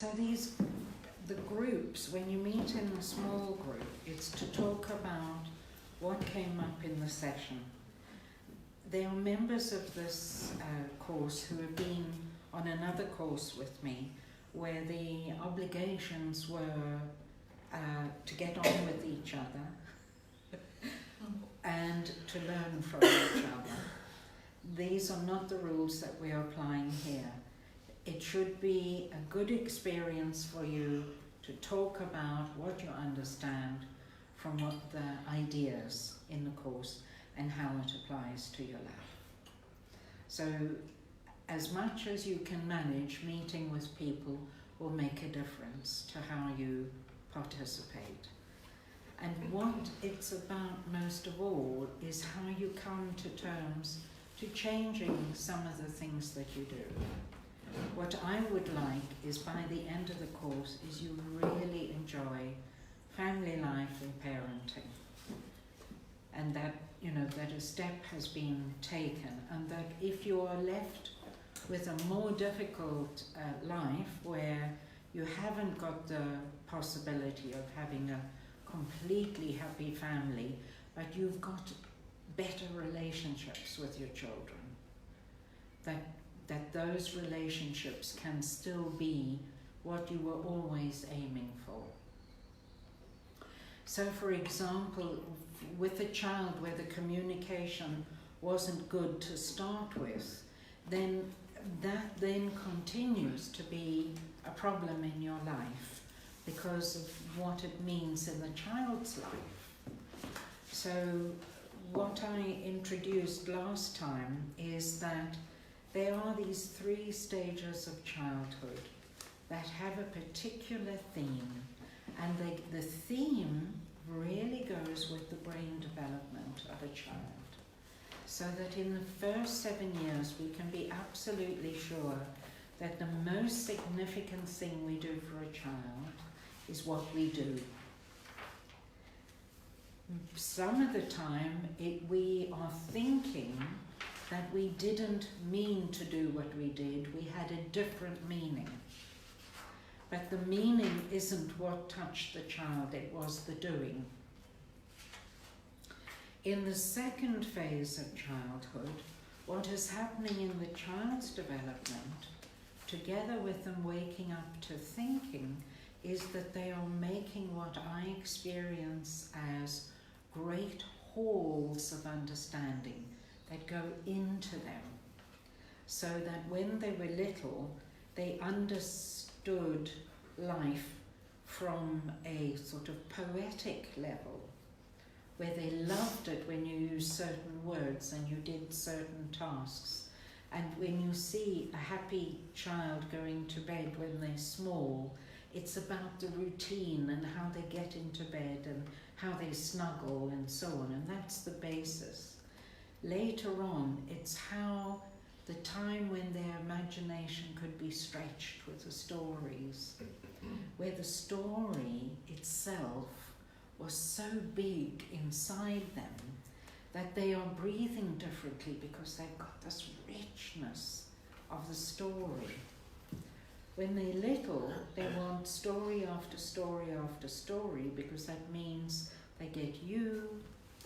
So the groups, when you meet in a small group, it's to talk about what came up in the session. There are members of this course who have been on another course with me where the obligations were to get on with each other and to learn from each other. These are not the rules that we are applying here. It should be a good experience for you to talk about what you understand from what the ideas in the course and how it applies to your life. So as much as you can manage, meeting with people will make a difference to how you participate. And what it's about most of all is how you come to terms to changing some of the things that you do. What I would like is by the end of the course is you really enjoy family life and parenting, and that that a step has been taken, and that if you are left with a more difficult life where you haven't got the possibility of having a completely happy family, but you've got better relationships with your children, that those relationships can still be what you were always aiming for. So for example, with a child where the communication wasn't good to start with, then that then continues to be a problem in your life because of what it means in the child's life. So what I introduced last time is that there are these 3 stages of childhood that have a particular theme, and the theme really goes with the brain development of a child. So that in the first 7 years we can be absolutely sure that the most significant thing we do for a child is what we do. Some of the time we are thinking that we didn't mean to do what we did, we had a different meaning. But the meaning isn't what touched the child, it was the doing. In the second phase of childhood, what is happening in the child's development, together with them waking up to thinking, is that they are making what I experience as great halls of understanding that go into them, so that when they were little, they understood life from a sort of poetic level, where they loved it when you used certain words and you did certain tasks. And when you see a happy child going to bed when they're small, it's about the routine and how they get into bed and how they snuggle and so on, and that's the basis. Later on, it's how the time when their imagination could be stretched with the stories, where the story itself was so big inside them that they are breathing differently because they've got this richness of the story. When they're little, they want story after story after story, because that means they get you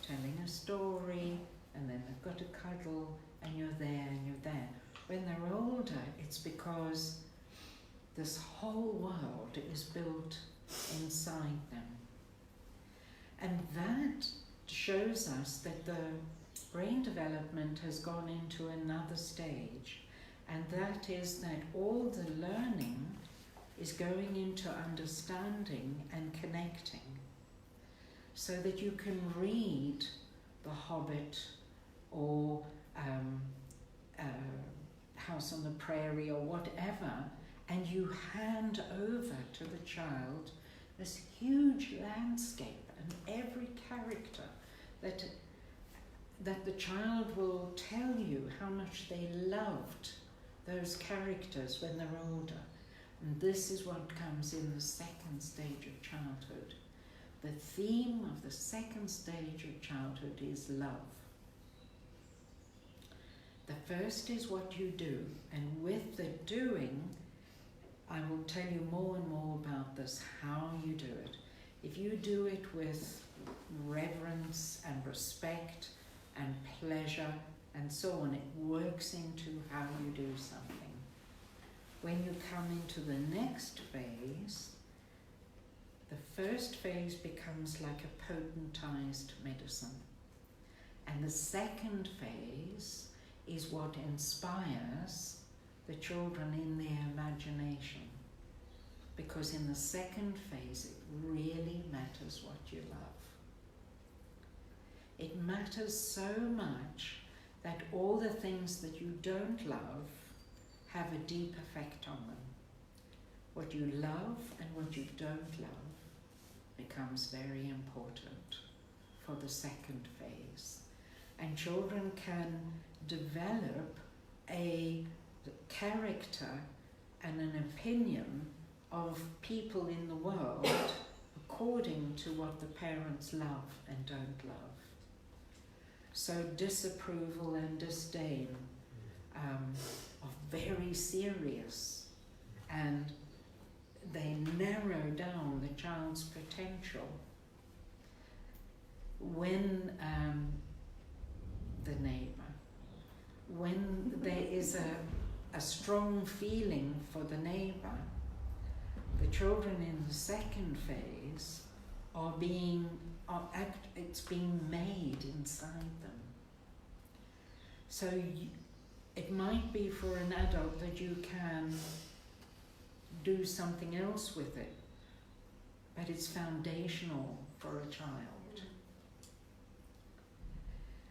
telling a story, and then they've got to cuddle, and you're there and you're there. When they're older, it's because this whole world is built inside them. And that shows us that the brain development has gone into another stage, and that is that all the learning is going into understanding and connecting, so that you can read The Hobbit or House on the Prairie or whatever, and you hand over to the child this huge landscape and every character that the child will tell you how much they loved those characters when they're older. And this is what comes in the second stage of childhood. The theme of the second stage of childhood is love. The first is what you do, and with the doing, I will tell you more and more about this, how you do it. If you do it with reverence and respect and pleasure and so on, it works into how you do something. When you come into the next phase, the first phase becomes like a potentized medicine. And the second phase is what inspires the children in their imagination. Because in the second phase, it really matters what you love. It matters so much that all the things that you don't love have a deep effect on them. What you love and what you don't love becomes very important for the second phase. And children can develop a character and an opinion of people in the world according to what the parents love and don't love. So disapproval and disdain are very serious, and they narrow down the child's potential. When the neighbour, when there is a strong feeling for the neighbour, the children in the second phase it's being made inside them. So it might be for an adult that you can do something else with it, but it's foundational for a child.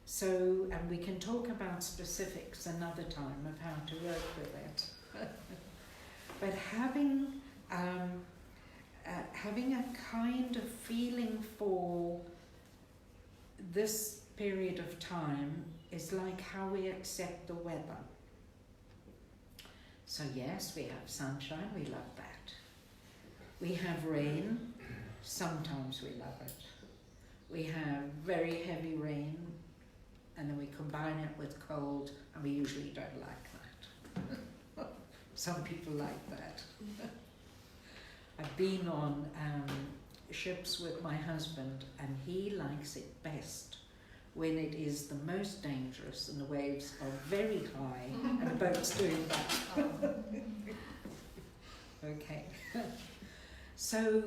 So, and we can talk about specifics another time of how to work with it. But having a kind of feeling for this period of time is like how we accept the weather. So yes, we have sunshine, we love that. We have rain, sometimes we love it. We have very heavy rain, and then we combine it with cold, and we usually don't like that. Some people like that. I've been on ships with my husband, and he likes it best when it is the most dangerous and the waves are very high and the boat's doing that. Okay. So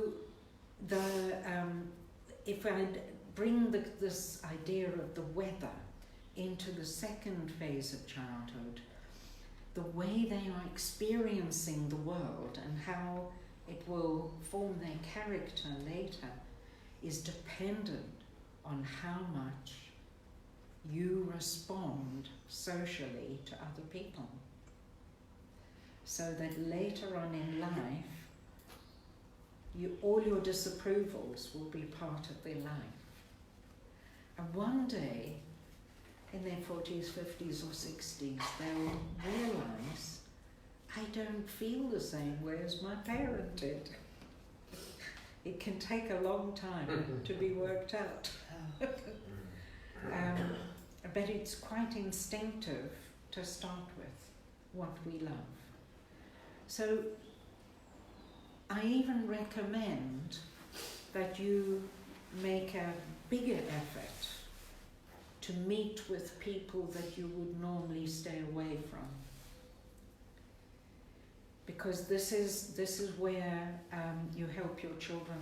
if I bring this idea of the weather into the second phase of childhood, the way they are experiencing the world and how it will form their character later is dependent on how much you respond socially to other people. So that later on in life, all your disapprovals will be part of their life. And one day, in their 40s, 50s or 60s, they'll realise, I don't feel the same way as my parent did. It can take a long time to be worked out. But it's quite instinctive to start with, what we love. So I even recommend that you make a bigger effort to meet with people that you would normally stay away from. Because this is where you help your children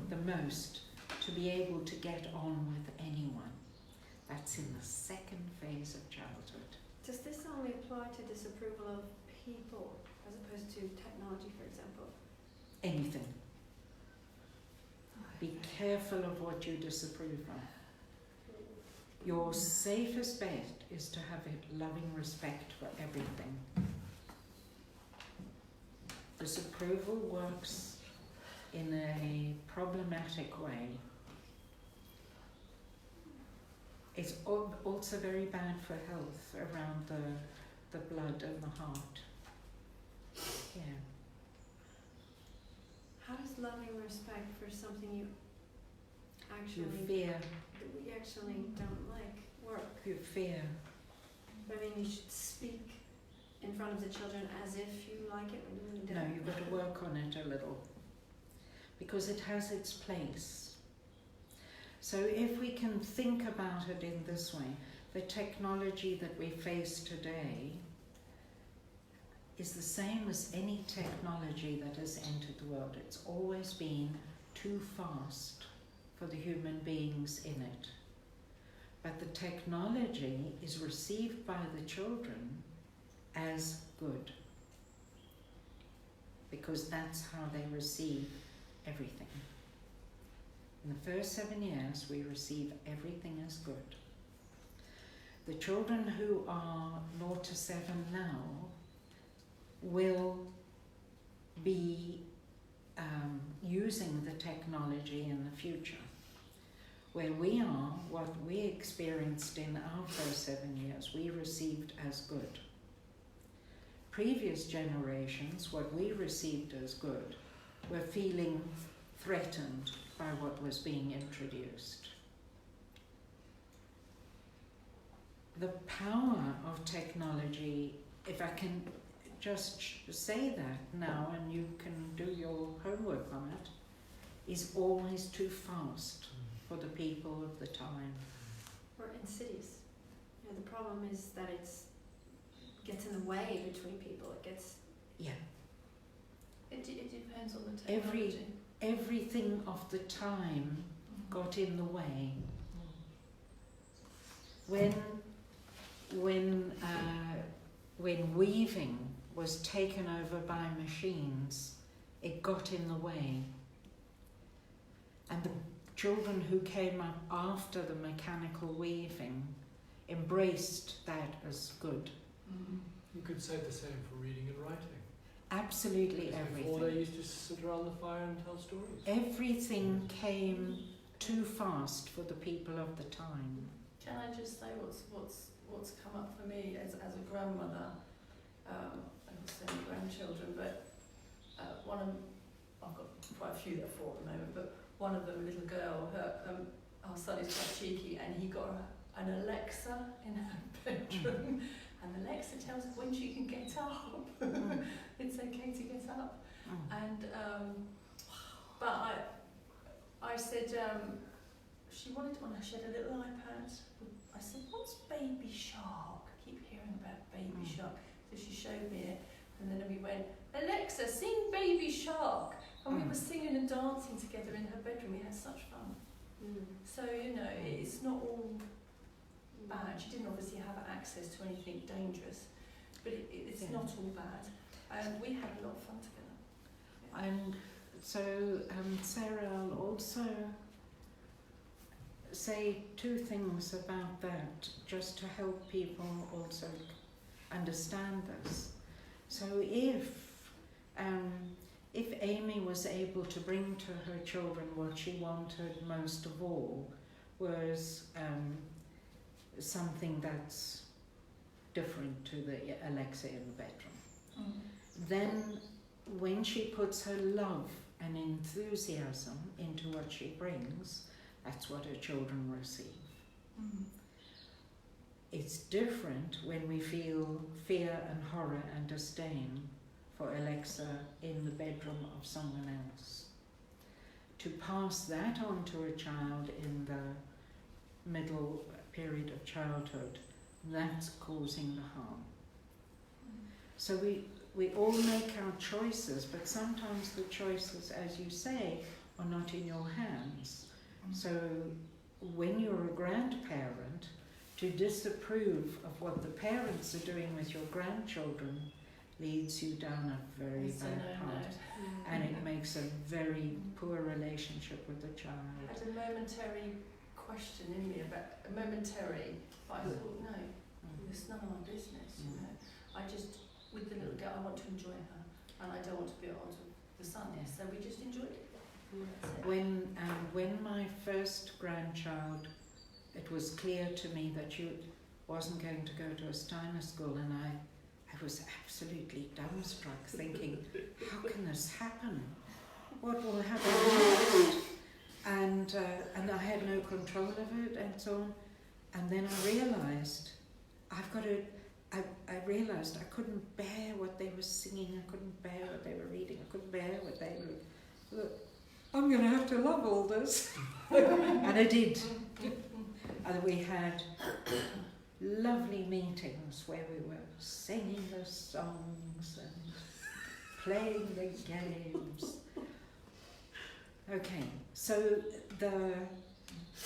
the most to be able to get on with anyone. That's in the second phase of childhood. Does this only apply to disapproval of people as opposed to technology, for example? Anything. Be careful of what you disapprove of. Your safest bet is to have a loving respect for everything. Disapproval works in a problematic way. It's also very bad for health around the blood and the heart. Yeah. How does loving respect for something you You fear. that we actually don't like work? You fear. I mean, you should speak in front of the children as if you like it when you don't. No, you've got to work on it a little, because it has its place. So if we can think about it in this way, the technology that we face today is the same as any technology that has entered the world. It's always been too fast for the human beings in it. But the technology is received by the children as good, because that's how they receive everything. In the first 7 years, we receive everything as good. The children who are 0 to 7 now will be using the technology in the future. Where we are, what we experienced in our first 7 years, we received as good. Previous generations, what we received as good, were feeling threatened by what was being introduced. The power of technology, if I can just say that now and you can do your homework on it, is always too fast for the people of the time. Or in cities. You know, the problem is that it gets in the way between people. It gets... Yeah. It depends on the technology. Everything of the time got in the way. When weaving was taken over by machines, it got in the way. And the children who came up after the mechanical weaving embraced that as good. You could say the same for reading and writing. Absolutely Because everything. before they used to sit around the fire and tell stories. Everything came too fast for the people of the time. Can I just say what's come up for me as a grandmother? I don't say any grandchildren, but I've got quite a few that are 4 at the moment, but one of them, a little girl, our son is quite cheeky, and he got an Alexa in her bedroom, and Alexa tells her when she can get up. It's okay to get up. And but I said she wanted one. She had a little iPad. I said, "What's Baby Shark?" I keep hearing about Baby Shark. So she showed me it, and then we went, "Alexa, sing Baby Shark." And we were singing and dancing together in her bedroom. We had such fun. So, you know, it's not all bad. She didn't obviously have access to anything dangerous, but it's not all bad. And we had a lot of fun together. Yeah. And so, Sarah, I'll also say 2 things about that, just to help people also understand this. So if Amy was able to bring to her children what she wanted most of all was something that's different to the Alexa in the bedroom, then when she puts her love and enthusiasm into what she brings, that's what her children receive. It's different when we feel fear and horror and disdain for Alexa in the bedroom of someone else. To pass that on to a child in the middle period of childhood, that's causing the harm. So we all make our choices, but sometimes the choices, as you say, are not in your hands. So when you're a grandparent, to disapprove of what the parents are doing with your grandchildren leads you down a very bad path. And it makes a very poor relationship with the child. I had a momentary question in me about but I thought, no, it's none of my business, you know. I just, with the little girl, I want to enjoy her, and I don't want to be onto the sun, so we just enjoyed it. When my first grandchild, it was clear to me that she wasn't going to go to a Steiner school, and I was absolutely dumbstruck, thinking, how can this happen? What will happen next? And I had no control of it, and so on. And then I realised I've got to I realised I couldn't bear what they were singing, I couldn't bear what they were reading, I couldn't bear what they were... Look, I'm going to have to love all this. And I did. And we had lovely meetings where we were singing the songs and playing the games. Okay, so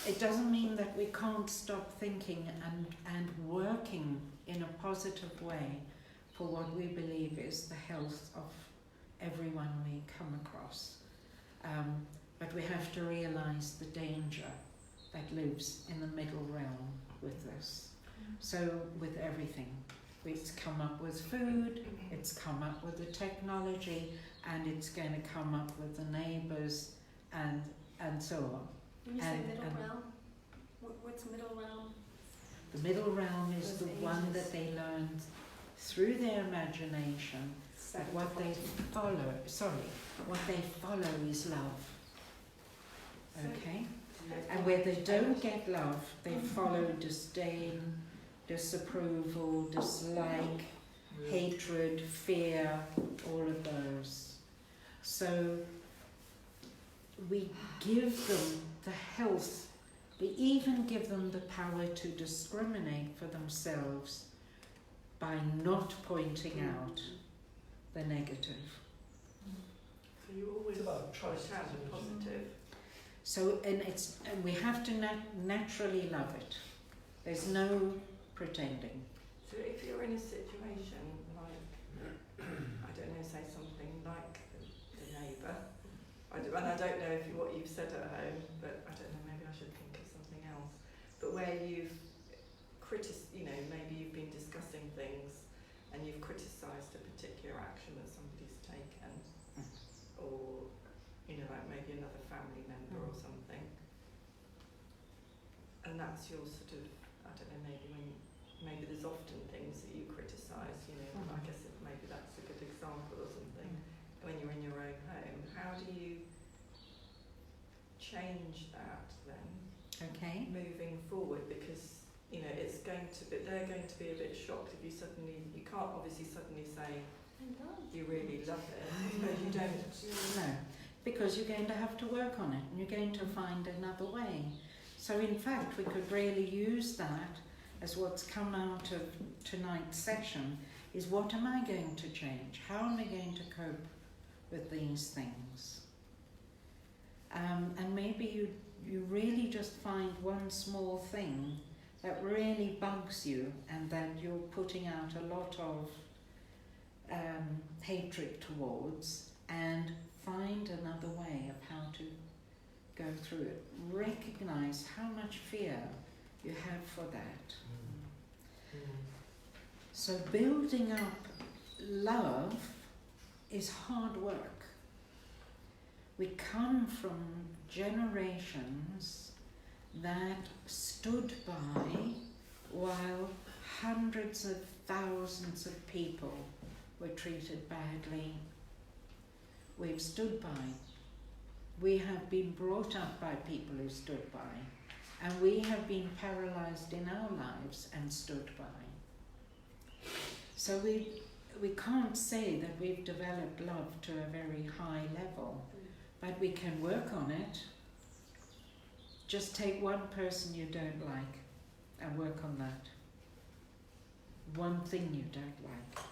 it doesn't mean that we can't stop thinking and working in a positive way for what we believe is the health of everyone we come across. But we have to realise the danger that lives in the middle realm with this. So with everything, it's come up with food, it's come up with the technology, and it's going to come up with the neighbours and so on. When you say And- middle and- realm, what's middle realm? The middle realm is the Those one ages. that they learned through their imagination, that what they follow is love. Okay? And where they don't get love, they follow disdain, disapproval, dislike, hatred, fear, all of those. So we give them the health, we even give them the power to discriminate for themselves by not pointing out the negative. So you always It's about try trust, to have isn't it? positive. So, and we have to naturally love it. There's no pretending. So if you're in a situation like, I don't know, say something like the neighbour, and I don't know if what you've said at home, but I don't know, maybe I should think of something else. But where you've maybe you've been discussing things and you've criticised a particular action that somebody's taken, or like maybe another family member or something, and that's your sort of, I don't know, maybe there's often things that you criticise, I guess maybe that's a good example or something. When you're in your own home, how do you change that then, Okay? moving forward? Because they're going to be a bit shocked if you can't obviously suddenly say you really love it, but you don't. No, because you're going to have to work on it and you're going to find another way. So in fact, we could really use that as what's come out of tonight's session, is what am I going to change? How am I going to cope with these things? And maybe you really just find one small thing that really bugs you and that you're putting out a lot of hatred towards, and find another way of how to go through it. Recognize how much fear you have for that. So building up love is hard work. We come from generations that stood by while hundreds of thousands of people were treated badly. We've stood by. We have been brought up by people who stood by, and we have been paralysed in our lives and stood by. So we can't say that we've developed love to a very high level, but we can work on it. Just take one person you don't like and work on that. One thing you don't like.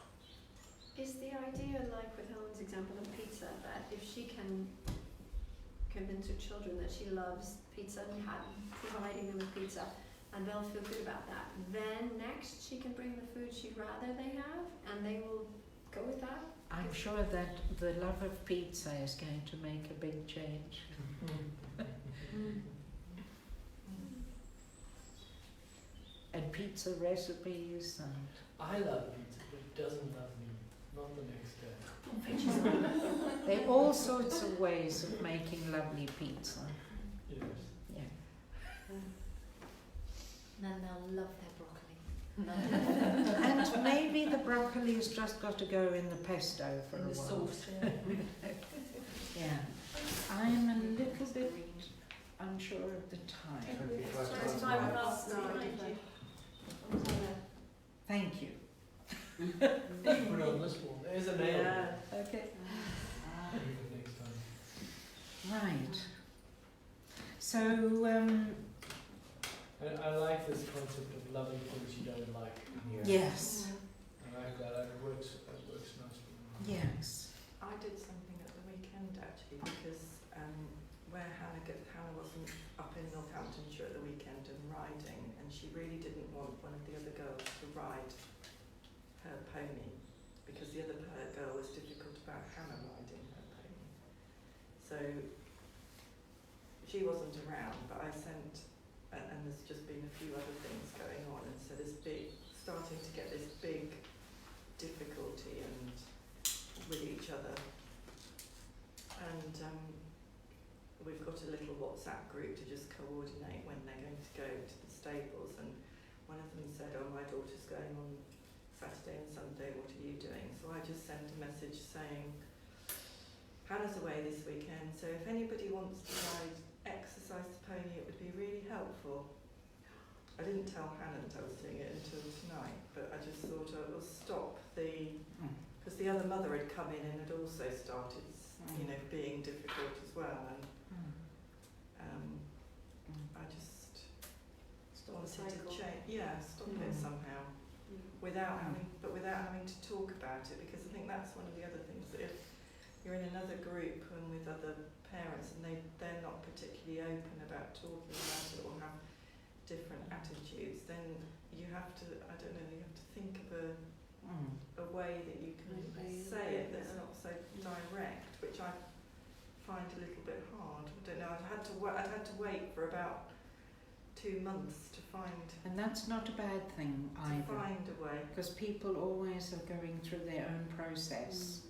Is the idea, like with Helen's example of pizza, that if she can convince her children that she loves pizza and providing them with pizza, and they'll feel good about that, then next she can bring the food she'd rather they have, and they will go with that? I'm sure that the love of pizza is going to make a big change. And pizza recipes and... I love pizza, but it doesn't love me. Not the next day. There are all sorts of ways of making lovely pizza. Yes. Yeah. And then they'll love their broccoli. And maybe the broccoli's just got to go in the pesto for In a the while. sauce, Yeah. I'm a little bit unsure of the time. It's time for us. No, Thank you. Thank you. Right. So, I like this concept of loving things you don't like. yes, I like that. It works nicely. yes. I did something at the weekend actually because where Hannah wasn't up in Northamptonshire at the weekend and riding, and she really didn't want one of the other girls to ride her pony because the other girl was difficult about Hannah riding her pony. So she wasn't around, but I sent, and there's just been a few other things going on, and so starting to get this big difficulty and with each other. And we've got a little WhatsApp group to just coordinate when they're going to go to the stables, and one of them said, oh, my daughter's going on Saturday and Sunday, what are you doing? So I just sent a message saying, Hannah's away this weekend, so if anybody wants to exercise the pony, it would be really helpful. I didn't tell Hannah that I was doing it until tonight, but I just thought I will stop because the other mother had come in and had also started, being difficult as well, and I just wanted to change, stop it somehow, without having to talk about it, because I think that's one of the other things, that if you're in another group and with other parents and they're not particularly open about talking about it or have different attitudes, then you have to, you have to think of a way that you can say it that's not so direct, which I find a little bit hard. I don't know, I'd had to wait for about 2 months to find. And that's not a bad thing either. To find a way. Because people always are going through their own process.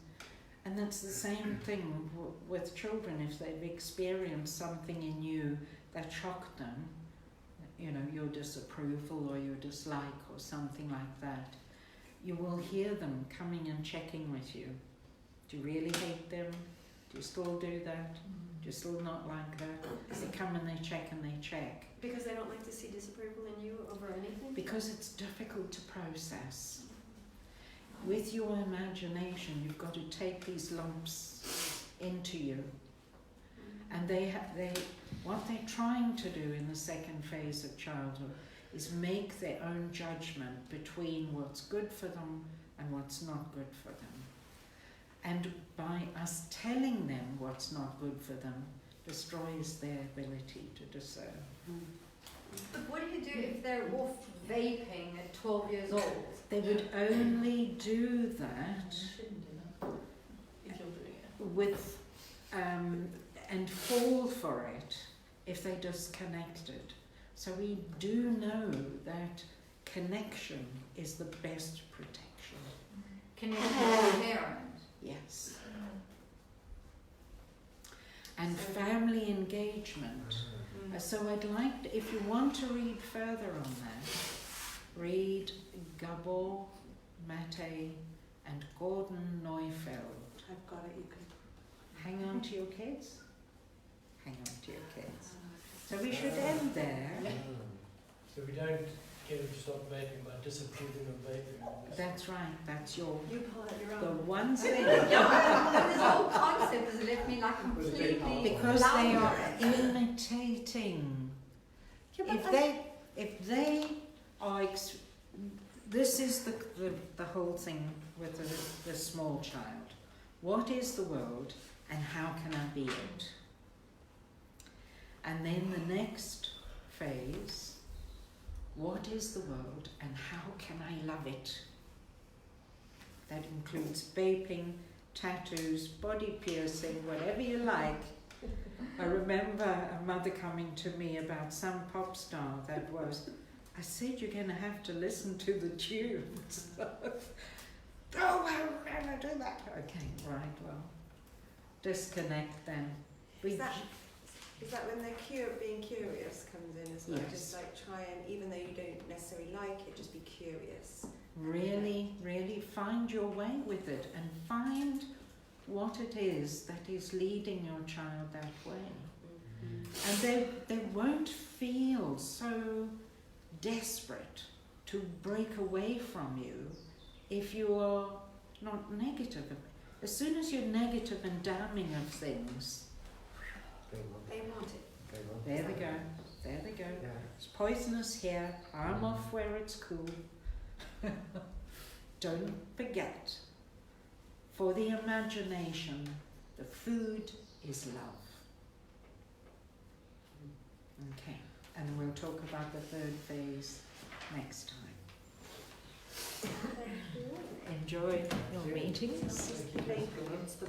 And that's the same thing with children. If they've experienced something in you that shocked them, your disapproval or your dislike or something like that, you will hear them coming and checking with you. Do you really hate them? Do you still do that? Do you still not like that? They come and they check and they check. Because they don't like to see disapproval in you over anything? Because it's difficult to process. With your imagination, you've got to take these lumps into you. And what they're trying to do in the second phase of childhood is make their own judgment between what's good for them and what's not good for them. And by us telling them what's not good for them, destroys their ability to discern. But what do you do if they're off vaping at 12 years old? They would only do that If you're doing it. with and fall for it if they disconnected. So we do know that connection is the best protection. Can you tell a parent? Yes. And family engagement. So I'd like, if you want to read further on that, read Gabor Mate and Gordon Neufeld. I've got it, you can. Hang on to your kids. Hang on to your kids. So we should end there. So we don't get them to stop vaping by disapproving of vaping. That's right. That's your You pull out your the own. one thing. This whole concept has left me like completely Because they are flabbergasted. imitating. If they are, this is the whole thing with the small child. What is the world and how can I be it? And then the next phase, what is the world and how can I love it? That includes vaping, tattoos, body piercing, whatever you like. I remember a mother coming to me about some pop star that was, I said, you're going to have to listen to the tunes. Oh, I'm going to do that. Okay, right, well, disconnect then. Is that when being curious comes in as well? Yes. Just like try and, even though you don't necessarily like it, just be curious. Really, really find your way with it and find what it is that is leading your child that way. And they won't feel so desperate to break away from you if you are not negative. As soon as you're negative and damning of things, They want it. There they go. There they go. Yeah. It's poisonous here. I'm off where it's cool. Don't forget, for the imagination, the food is love. Okay, and we'll talk about the third phase next time. Enjoy your meetings. It's the